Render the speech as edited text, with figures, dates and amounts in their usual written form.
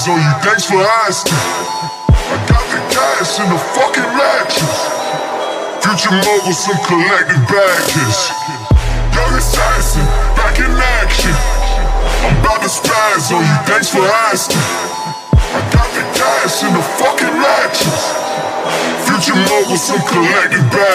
spaz on you, thanks for asking. I got the cash in the fucking mattress. Future mogul, some collective baggage. Young assassin, back in action. I'm about to spaz on you, thanks for asking. I got the cash in the fucking mattress. Future mogul, some collective baggage.